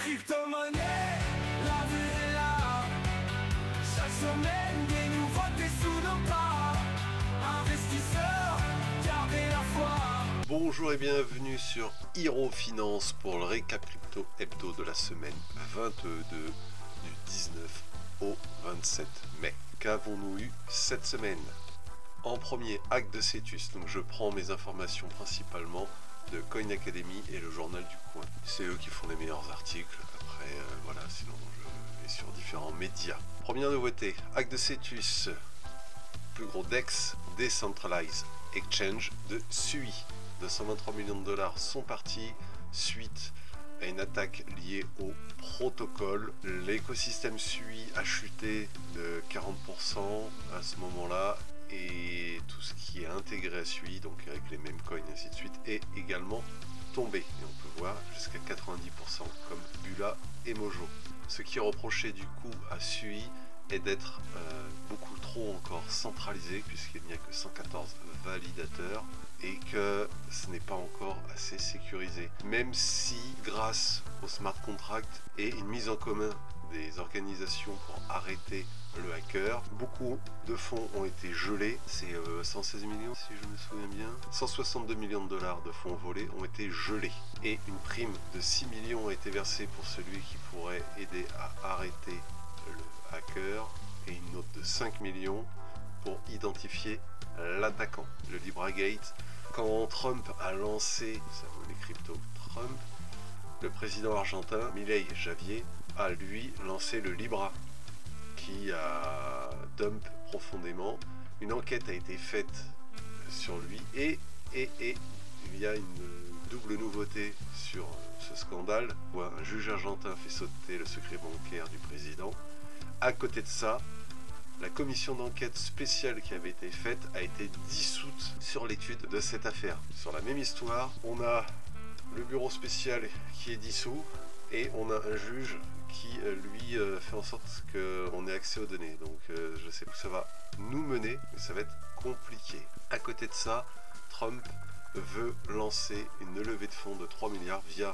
Crypto-monnaie, l'avenir est là. Chaque semaine, des nouveautés sous nos pas. Investisseurs, gardez la foi. Bonjour et bienvenue sur Hero Finance pour le récap crypto hebdo de la semaine 22 du 19 au 27 mai. Qu'avons-nous eu cette semaine? En premier, hack de Cetus, donc je prends mes informations principalement de Coin Academy et le journal du coin. C'est eux qui font les meilleurs articles, après voilà, sinon je vais sur différents médias. Première nouveauté, hack de Cetus, plus gros DEX, Decentralized Exchange de SUI. 223 millions de dollars sont partis suite à une attaque liée au protocole. L'écosystème SUI a chuté de 40% à ce moment-là et tout ce qui est intégré à SUI, donc avec les mêmes coins et ainsi de suite, est également tombé. Et on peut voir jusqu'à 90% comme Bula et Mojo. Ce qui est reproché du coup à SUI est d'être beaucoup trop encore centralisé puisqu'il n'y a que 114 validateurs et que ce n'est pas encore assez sécurisé. Même si grâce au smart contract et une mise en commun des organisations pour arrêter le hacker, beaucoup de fonds ont été gelés. C'est 116 millions si je me souviens bien. 162 millions de dollars de fonds volés ont été gelés. Et une prime de 6 millions a été versée pour celui qui pourrait aider à arrêter le hacker et une note de 5 millions pour identifier l'attaquant. Le LibraGate, quand Trump a lancé, ça vaut les cryptos Trump, le président argentin Milei Javier a lui lancé le Libra qui a dump profondément. Une enquête a été faite sur lui et il y a une double nouveauté sur ce scandale où un juge argentin fait sauter le secret bancaire du président. À côté de ça, la commission d'enquête spéciale qui avait été faite a été dissoute sur l'étude de cette affaire. Sur la même histoire, on a le bureau spécial qui est dissous et on a un juge qui lui fait en sorte qu'on ait accès aux données. Donc je sais où ça va nous mener, mais ça va être compliqué. À côté de ça, Trump veut lancer une levée de fonds de 3 milliards via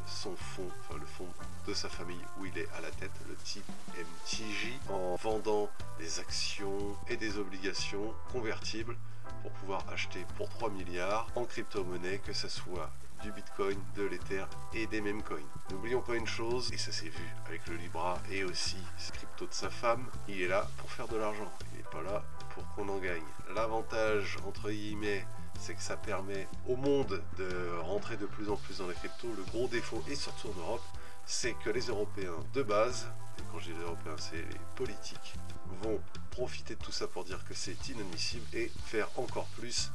son fonds, enfin le fonds de sa famille où il est à la tête, le TMTJ, en vendant des actions et des obligations convertibles pour pouvoir acheter pour 3 milliards en crypto-monnaie, que ce soit du Bitcoin, de l'Ether et des mêmes coins. N'oublions pas une chose, et ça s'est vu avec le Libra et aussi ce crypto de sa femme, il est là pour faire de l'argent, il n'est pas là pour qu'on en gagne. L'avantage, entre guillemets, c'est que ça permet au monde de rentrer de plus en plus dans les cryptos. Le gros défaut, et surtout en Europe, c'est que les Européens de base, et quand je dis les Européens, c'est les politiques, vont profiter de tout ça pour dire que c'est inadmissible et faire encore plus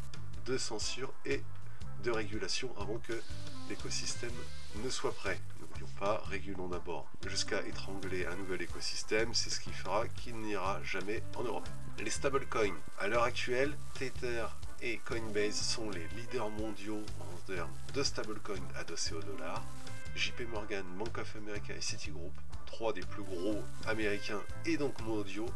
de censure et de régulation avant que l'écosystème ne soit prêt. N'oublions pas, régulons d'abord jusqu'à étrangler un nouvel écosystème, c'est ce qui fera qu'il n'ira jamais en Europe. Les stablecoins, à l'heure actuelle, Tether et Coinbase sont les leaders mondiaux en termes de stablecoins adossés au dollar. JP Morgan, Bank of America et Citigroup, trois des plus gros américains et donc mondiaux,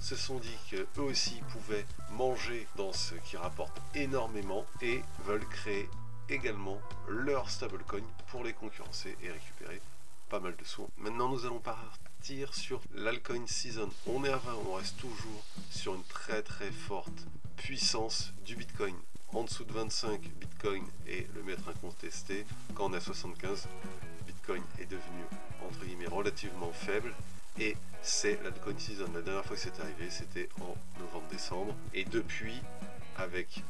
se sont dit qu'eux aussi pouvaient manger dans ce qui rapporte énormément et veulent créer également leur stablecoin pour les concurrencer et récupérer pas mal de sous. Maintenant nous allons partir sur l'altcoin season. On est à 20, on reste toujours sur une très forte puissance du Bitcoin. En dessous de 25, Bitcoin est le maître incontesté. Quand on est à 75, Bitcoin est devenu entre guillemets relativement faible. Et c'est l'altcoin season. La dernière fois que c'est arrivé, c'était en novembre-décembre. Et depuis, avec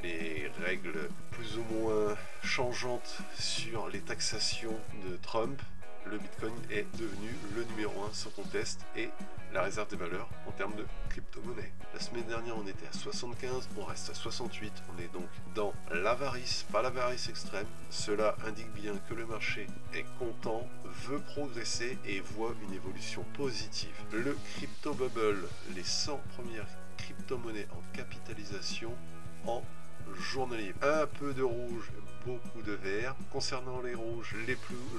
les règles plus ou moins changeantes sur les taxations de Trump, le Bitcoin est devenu le numéro 1 sans conteste et la réserve des valeurs en termes de crypto-monnaie. La semaine dernière, on était à 75, on reste à 68. On est donc dans l'avarice, pas l'avarice extrême. Cela indique bien que le marché est content, veut progresser et voit une évolution positive. Le crypto bubble, les 100 premières crypto-monnaies en capitalisation en journalier. Un peu de rouge, beaucoup de vert. Concernant les rouges, le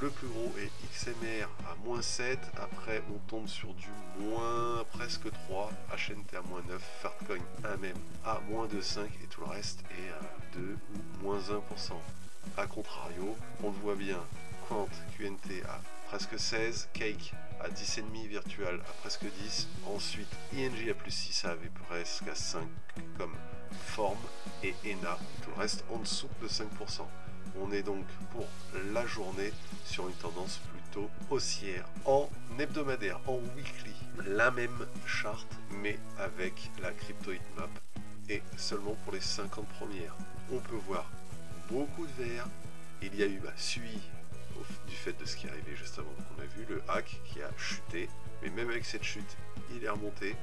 plus gros est XMR à moins 7. Après, on tombe sur du moins presque 3. HNT à moins 9. Fartcoin à même à moins 2,5. Et tout le reste est à 2 ou moins 1%. A contrario, on le voit bien, Quant QNT à presque 16, Cake à 10,5, Virtual à presque 10, ensuite ING à plus 6, à presque à 5 comme Forme, et ENA, tout le reste en dessous de 5%. On est donc pour la journée sur une tendance plutôt haussière. En hebdomadaire, en weekly, la même charte mais avec la crypto heatmap et seulement pour les 50 premières. On peut voir beaucoup de vert. Il y a eu SUI du fait de ce qui est arrivé juste avant qu'on a vu, le hack qui a chuté, mais même avec cette chute, il est remonté.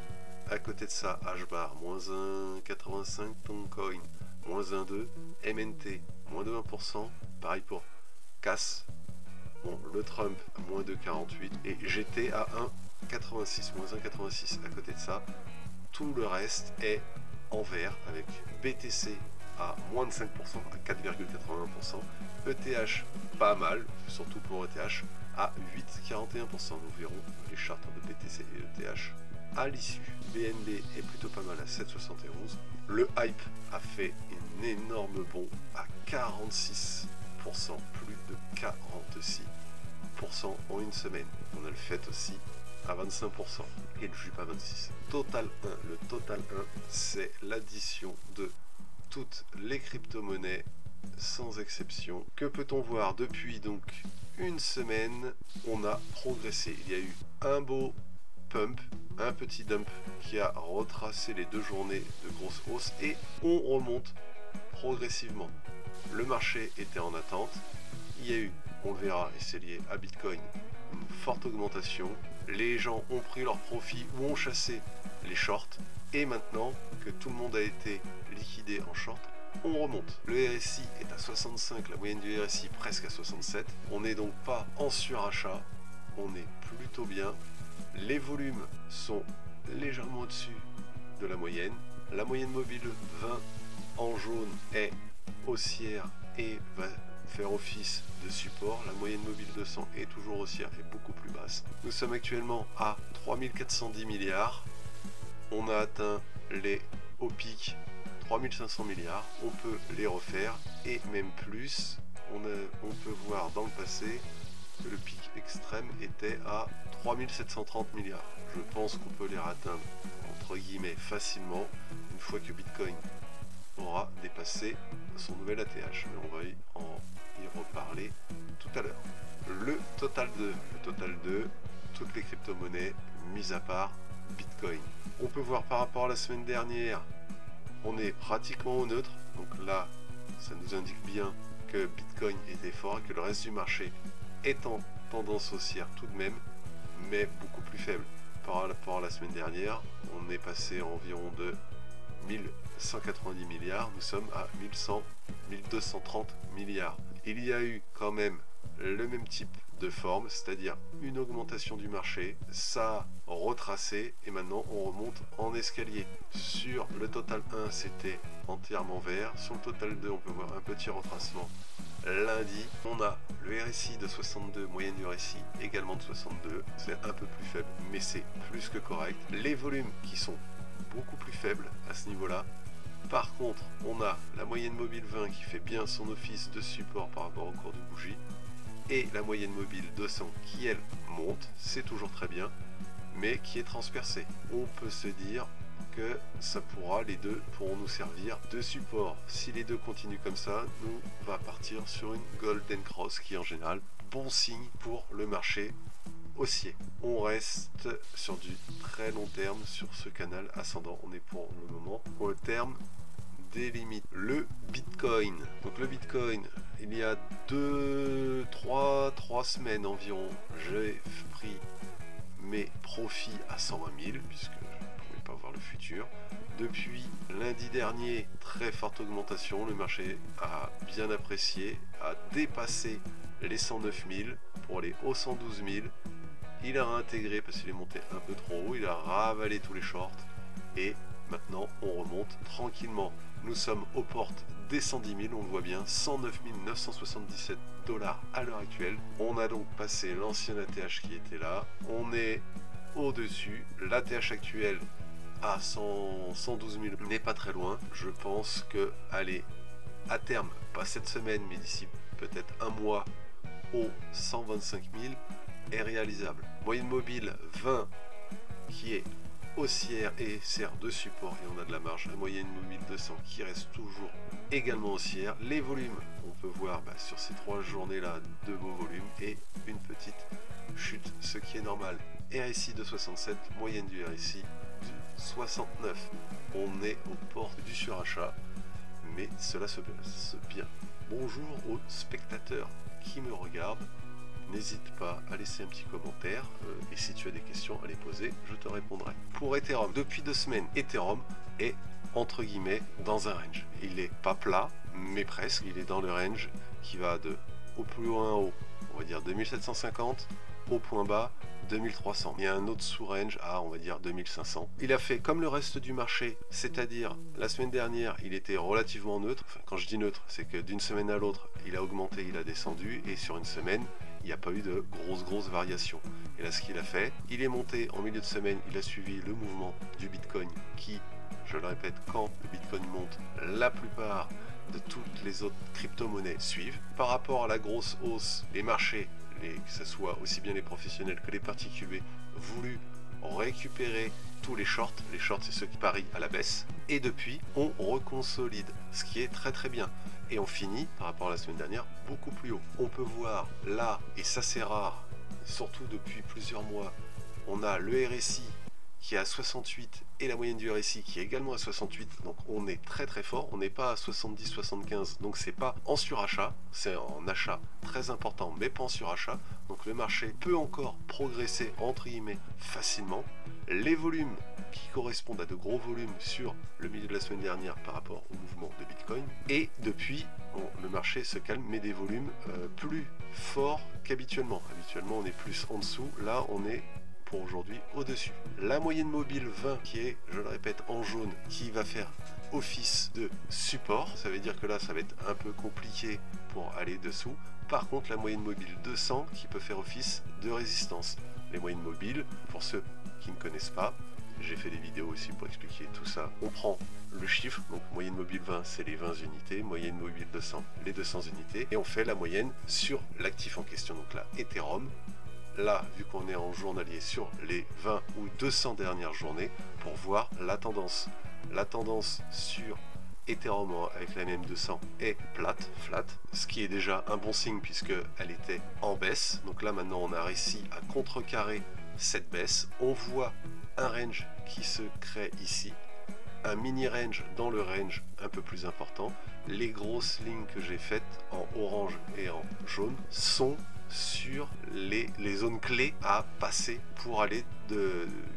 À côté de ça, HBAR, moins 1,85, Toncoin, moins 1,2, MNT, moins de 1%, pareil pour CAS, bon, le Trump, moins 2,48, et GT à 1,86, moins 1,86. À côté de ça, tout le reste est en vert, avec BTC à moins de 5%, à 4,81%, ETH pas mal, surtout pour ETH, à 8,41%. Nous verrons les chartes de BTC et ETH à l'issue. BNB est plutôt pas mal à 7,71. Le hype a fait un énorme bond à 46%, plus de 46% en une semaine. On a le fait aussi à 25% et le JUP à 26%. Total 1, le Total 1, c'est l'addition de toutes les crypto-monnaies sans exception. Que peut-on voir depuis donc une semaine? On a progressé. Il y a eu un beau pump, un petit dump qui a retracé les 2 journées de grosse hausse et on remonte progressivement. Le marché était en attente. Il y a eu, on le verra, et c'est lié à Bitcoin, une forte augmentation. Les gens ont pris leur profit ou ont chassé les shorts et maintenant que tout le monde a été liquidé en short, on remonte. Le RSI est à 65, la moyenne du RSI presque à 67. On n'est donc pas en surachat, on est plutôt bien. Les volumes sont légèrement au-dessus de la moyenne. La moyenne mobile 20 en jaune est haussière et va faire office de support. La moyenne mobile 200 est toujours haussière et beaucoup plus basse. Nous sommes actuellement à 3410 milliards. On a atteint les au pic 3500 milliards. On peut les refaire et même plus. On peut voir dans le passé que le pic extrême était à 3730 milliards. Je pense qu'on peut les atteindre entre guillemets facilement une fois que Bitcoin aura dépassé son nouvel ATH. Mais on va y reparler tout à l'heure. Le Total 2, toutes les crypto-monnaies mis à part Bitcoin. On peut voir par rapport à la semaine dernière, on est pratiquement au neutre. Donc là, ça nous indique bien que Bitcoin était fort et que le reste du marché est en tendance haussière tout de même, mais beaucoup plus faible. Par rapport à la semaine dernière, on est passé à environ de 1190 milliards, nous sommes à 1230 milliards. Il y a eu quand même le même type de forme, c'est-à-dire une augmentation du marché, ça a retracé et maintenant on remonte en escalier. Sur le Total 1, c'était entièrement vert. Sur le Total 2, on peut voir un petit retracement. Lundi, on a le RSI de 62, moyenne du RSI également de 62, c'est un peu plus faible, mais c'est plus que correct. Les volumes qui sont beaucoup plus faibles à ce niveau-là. Par contre, on a la moyenne mobile 20 qui fait bien son office de support par rapport au cours de bougie, et la moyenne mobile 200 qui elle monte, c'est toujours très bien, mais qui est transpercée. On peut se dire que les deux pourront nous servir de support. Si les deux continuent comme ça, nous va partir sur une Golden Cross qui est en général bon signe pour le marché haussier. On reste sur du très long terme sur ce canal ascendant. On est pour le moment au terme des limites. Le Bitcoin. Donc le Bitcoin, il y a 3 semaines environ, j'ai pris mes profits à 120 000 puisque pas voir le futur. Depuis lundi dernier, très forte augmentation, le marché a bien apprécié, a dépassé les 109 000 pour aller aux 112 000. Il a réintégré parce qu'il est monté un peu trop haut, il a ravalé tous les shorts et maintenant on remonte tranquillement. Nous sommes aux portes des 110 000, on le voit bien, 109 977 $ à l'heure actuelle. On a donc passé l'ancien ATH qui était là, on est au-dessus, l'ATH actuel à 112 000 n'est pas très loin. Je pense que, allez, à terme, pas cette semaine, mais d'ici peut-être un mois, aux 125 000, est réalisable. Moyenne mobile 20 qui est haussière et sert de support et on a de la marge. La moyenne mobile 200 qui reste toujours également haussière. Les volumes, on peut voir sur ces 3 journées là de beaux volumes et une petite chute, ce qui est normal. RSI de 67, moyenne du RSI de 69. On est aux portes du surachat, mais cela se passe bien. Bonjour aux spectateurs qui me regardent. N'hésite pas à laisser un petit commentaire et si tu as des questions à les poser, je te répondrai. Pour Ethereum, depuis 2 semaines, Ethereum est entre guillemets dans un range. Il n'est pas plat, mais presque. Il est dans le range qui va de au plus loin haut, on va dire 2750, au point bas 2300. Il y a un autre sous-range à, on va dire, 2500. Il a fait comme le reste du marché, c'est-à-dire la semaine dernière, il était relativement neutre. Enfin, quand je dis neutre, c'est que d'une semaine à l'autre, il a augmenté, il a descendu, et sur une semaine, il n'y a pas eu de grosses variations. Et là, ce qu'il a fait, il est monté en milieu de semaine, il a suivi le mouvement du Bitcoin qui, je le répète, quand le Bitcoin monte, la plupart de toutes les autres crypto-monnaies suivent. Par rapport à la grosse hausse, les marchés, que ce soit aussi bien les professionnels que les particuliers, voulu récupérer tous les shorts. Les shorts, c'est ceux qui parient à la baisse. Et depuis, on reconsolide, ce qui est très bien. Et on finit, par rapport à la semaine dernière, beaucoup plus haut. On peut voir là, et ça c'est rare, surtout depuis plusieurs mois, on a le RSI qui est à 68 et la moyenne du RSI qui est également à 68, donc on est très fort, on n'est pas à 70-75, donc c'est pas en surachat, c'est en achat très important, mais pas en surachat, donc le marché peut encore progresser entre guillemets facilement. Les volumes qui correspondent à de gros volumes sur le milieu de la semaine dernière par rapport au mouvement de Bitcoin, et depuis le marché se calme, mais des volumes plus forts qu'habituellement. Habituellement on est plus en dessous, là on est pour aujourd'hui au-dessus. La moyenne mobile 20 qui est, je le répète, en jaune, qui va faire office de support. Ça veut dire que là, ça va être un peu compliqué pour aller dessous. Par contre, la moyenne mobile 200 qui peut faire office de résistance. Les moyennes mobiles, pour ceux qui ne connaissent pas, j'ai fait des vidéos aussi pour expliquer tout ça. On prend le chiffre, donc moyenne mobile 20, c'est les 20 unités, moyenne mobile 200, les 200 unités, et on fait la moyenne sur l'actif en question, donc là, Ethereum. Là, vu qu'on est en journalier sur les 20 ou 200 dernières journées, pour voir la tendance. La tendance sur Ethereum avec la MM200 est plate, flat, ce qui est déjà un bon signe puisque elle était en baisse. Donc là maintenant on a réussi à contrecarrer cette baisse. On voit un range qui se crée ici, un mini range dans le range un peu plus important. Les grosses lignes que j'ai faites en orange et en jaune sont sur les zones clés à passer pour aller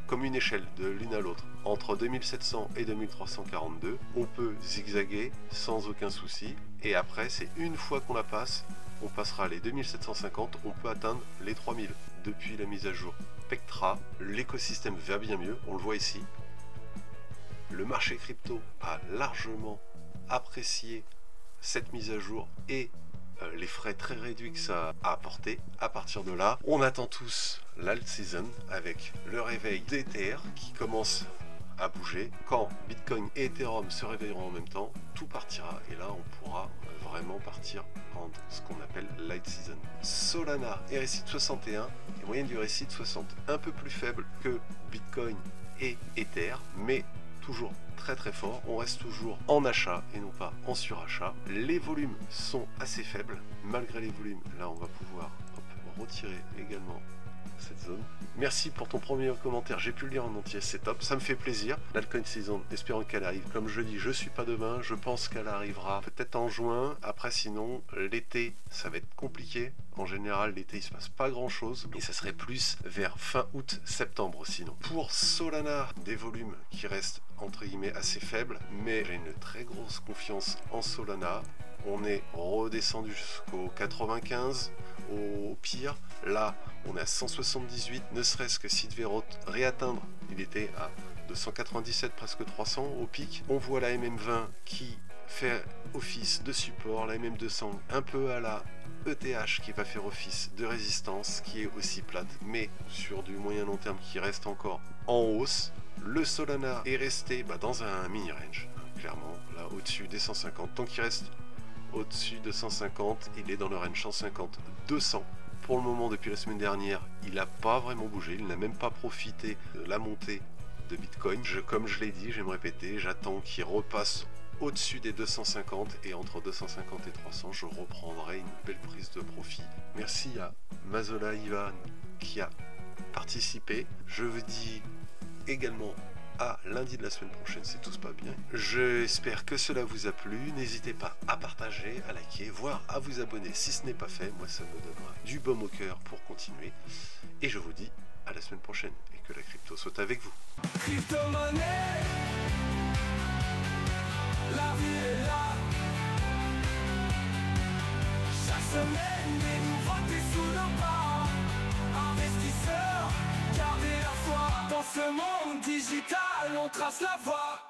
comme une échelle de l'une à l'autre. Entre 2700 et 2342, on peut zigzaguer sans aucun souci, et après c'est une fois qu'on la passe, on passera les 2750, on peut atteindre les 3000. Depuis la mise à jour Spectra, l'écosystème va bien mieux, on le voit ici. Le marché crypto a largement apprécié cette mise à jour et les frais très réduits que ça a apporté. À partir de là, on attend tous l'alt season avec le réveil d'Ether qui commence à bouger. Quand Bitcoin et Ethereum se réveilleront en même temps, tout partira et là on pourra vraiment partir en ce qu'on appelle light season. Solana, RSI de 61 et moyenne du RSI de 60, un peu plus faible que Bitcoin et Ether, mais toujours très fort. On reste toujours en achat et non pas en surachat. Les volumes sont assez faibles. Malgré les volumes, là on va pouvoir retirer également cette zone. Merci pour ton premier commentaire, j'ai pu le lire en entier, c'est top, ça me fait plaisir. L'altcoin season, espérons qu'elle arrive. Comme je dis, je suis pas demain, je pense qu'elle arrivera peut-être en juin. Après sinon, l'été, ça va être compliqué. En général, l'été, il se passe pas grand chose. Et ça serait plus vers fin août, septembre sinon. Pour Solana, des volumes qui restent entre guillemets assez faibles, mais j'ai une très grosse confiance en Solana. On est redescendu jusqu'au 95 au pire. Là, on est à 178, ne serait-ce que s'il devait réatteindre, il était à 297, presque 300 au pic. On voit la MM20 qui fait office de support, la MM200 un peu à la ETH qui va faire office de résistance, qui est aussi plate, mais sur du moyen long terme qui reste encore en hausse. Le Solana est resté dans un mini range, clairement, là au-dessus des 150. Tant qu'il reste au-dessus de 150, il est dans le range 150-200. pour le moment, depuis la semaine dernière, il n'a pas vraiment bougé, il n'a même pas profité de la montée de Bitcoin. Comme je l'ai dit, je vais me répéter, j'attends qu'il repasse au-dessus des 250 et entre 250 et 300, je reprendrai une belle prise de profit. Merci à Mazola Ivan qui a participé. Je vous dis également à lundi de la semaine prochaine si tout se passe bien. J'espère que cela vous a plu. N'hésitez pas à partager, à liker, voire à vous abonner si ce n'est pas fait. Moi, ça me donnera du baume au cœur pour continuer. Et je vous dis à la semaine prochaine et que la crypto soit avec vous. Crypto-monnaie, la vie est là. Chaque semaine, des nouveautés sous nos pas. Investisseurs, gardez la foi. Dans ce monde digital, on trace la voie.